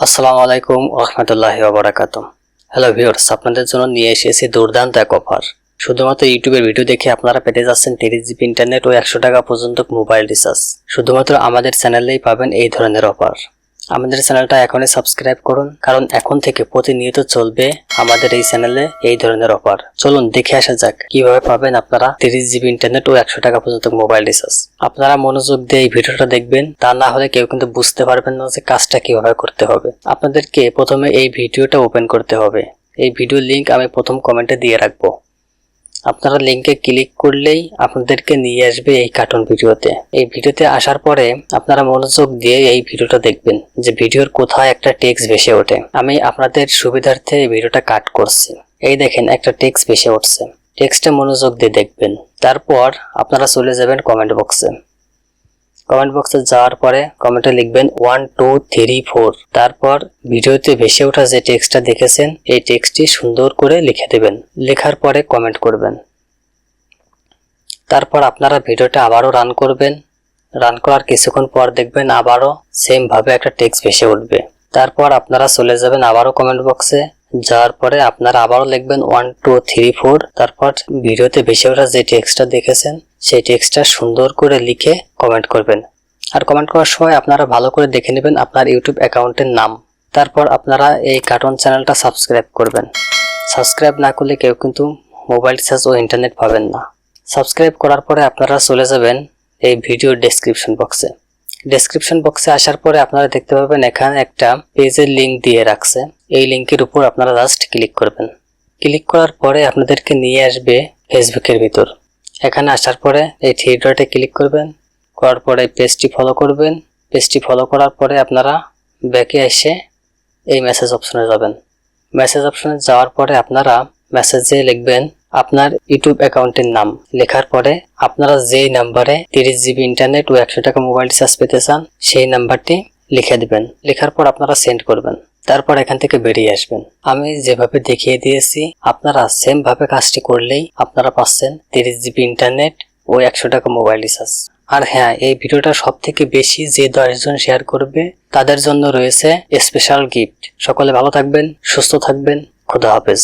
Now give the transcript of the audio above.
আসসালামু আলাইকুম রহমতুল্লাহি ওয়া বারাকাতুহু। হ্যালো ভিউয়ার্স, আপনাদের জন্য নিয়ে এসেছি দুর্দান্ত এক অফার। শুধুমাত্র ইউটিউবের ভিডিও দেখে আপনারা পেতে যাচ্ছেন 30 জিবি ইন্টারনেট ও 100 টাকা পর্যন্ত মোবাইল রিচার্জ। শুধুমাত্র আমাদের চ্যানেলেই পাবেন এই ধরনের অফার। আমাদের চ্যানেলটা এখনই সাবস্ক্রাইব করুন, কারণ এখন থেকে প্রতিনিয়ত চলবে আমাদের এই চ্যানেলে এই ধরনের অফার। চলুন দেখে আসা যাক কিভাবে পাবেন আপনারা 30 জিবি ইন্টারনেট ও 100 টাকা পর্যন্ত মোবাইল রিচার্জ। আপনারা মনোযোগ দিয়ে এই ভিডিওটা দেখবেন, তা না হলে কেউ কিন্তু বুঝতে পারবেন না যে কাজটা কিভাবে করতে হবে। আপনাদেরকে প্রথমে এই ভিডিওটা ওপেন করতে হবে। এই ভিডিওর লিংক আমি প্রথম কমেন্টে দিয়ে রাখবো। আপনারা লিংকে ক্লিক করলেই আপনাদেরকে নিয়ে আসবে এই কার্টুন ভিডিওতে। এই ভিডিওতে আসার পরে আপনারা মনোযোগ দিয়ে এই ভিডিওটা দেখবেন যে ভিডিওর কোথায় একটা টেক্সট ভেসে ওঠে। আমি আপনাদের সুবিধার্থে এই ভিডিওটা কাট করছি। এই দেখেন একটা টেক্সট ভেসে উঠছে। টেক্সটে মনোযোগ দিয়ে দেখবেন। তারপর আপনারা চলে যাবেন কমেন্ট বক্সে। কমেন্ট বক্সে যাওয়ার পরে কমেন্টে লিখবেন 1 2 3 4। তারপর ভিডিওতে ভেসে ওঠা যে টেক্সটটা দেখেছেন এই টেক্সটটি সুন্দর করে লিখে দেবেন। লেখার পরে কমেন্ট করবেন। তারপর আপনারা ভিডিওটা আবারও রান করবেন। রান করার কিছুক্ষণ পর দেখবেন আবারও সেম ভাবে একটা টেক্সট ভেসে উঠবে। তারপর আপনারা চলে যাবেন আবারও কমেন্ট বক্সে। যাওয়ার পরে আপনারা আবারও লিখবেন 1 2 3 4। তারপর ভিডিওতে ভেসে ওঠা যে টেক্সটটা দেখেছেন সেই টেক্সটটা সুন্দর করে লিখে কমেন্ট করবেন। আর কমেন্ট করার সময় আপনারা ভালো করে দেখে নেবেন আপনার ইউটিউব অ্যাকাউন্টের নাম। তারপর আপনারা এই কার্টুন চ্যানেলটা সাবস্ক্রাইব করবেন। সাবস্ক্রাইব না করলে কেউ কিন্তু মোবাইল রিচার্জ ও ইন্টারনেট পাবেন না। সাবস্ক্রাইব করার পরে আপনারা চলে যাবেন এই ভিডিওর ডেসক্রিপশন বক্সে। ডেসক্রিপশন বক্সে আসার পরে আপনারা দেখতে পাবেন এখানে একটা পেজের লিংক দিয়ে রাখছে। এই লিংকের উপর আপনারা জাস্ট ক্লিক করবেন। ক্লিক করার পরে আপনাদেরকে নিয়ে আসবে ফেসবুকের ভিতর। এখানে আসার পরে এই থ্রি ডটে ক্লিক করবেন। করার পরে পেজটি ফলো করবেন। পেজটি ফলো করার পরে আপনারা ব্যাকে এসে এই মেসেজ অপশনে যাবেন। মেসেজ অপশনে যাওয়ার পরে আপনারা মেসেজে লিখবেন আপনার ইউটিউব অ্যাকাউন্টের নাম। লেখার পরে আপনারা যেই নাম্বারে 30 জিবি ইন্টারনেট ও 100 টাকা মোবাইল রিচার্জ পেতে চান সেই নাম্বারটি লিখে দিবেন। লেখার পর আপনারা সেন্ড করবেন। তারপর এখান থেকে বেরিয়ে আসবেন। আমি যেভাবে দেখিয়ে দিয়েছি আপনারা সেম ভাবে কাজটি করলেই আপনারা পাচ্ছেন 30 জিবি ইন্টারনেট ও 100 টাকা মোবাইল রিচার্জ। আর হ্যাঁ, এই ভিডিওটা সব থেকে বেশি যে 10 জন শেয়ার করবে তাদের জন্য রয়েছে স্পেশাল গিফট। সকলে ভালো থাকবেন, সুস্থ থাকবেন। খোদা হাফেজ।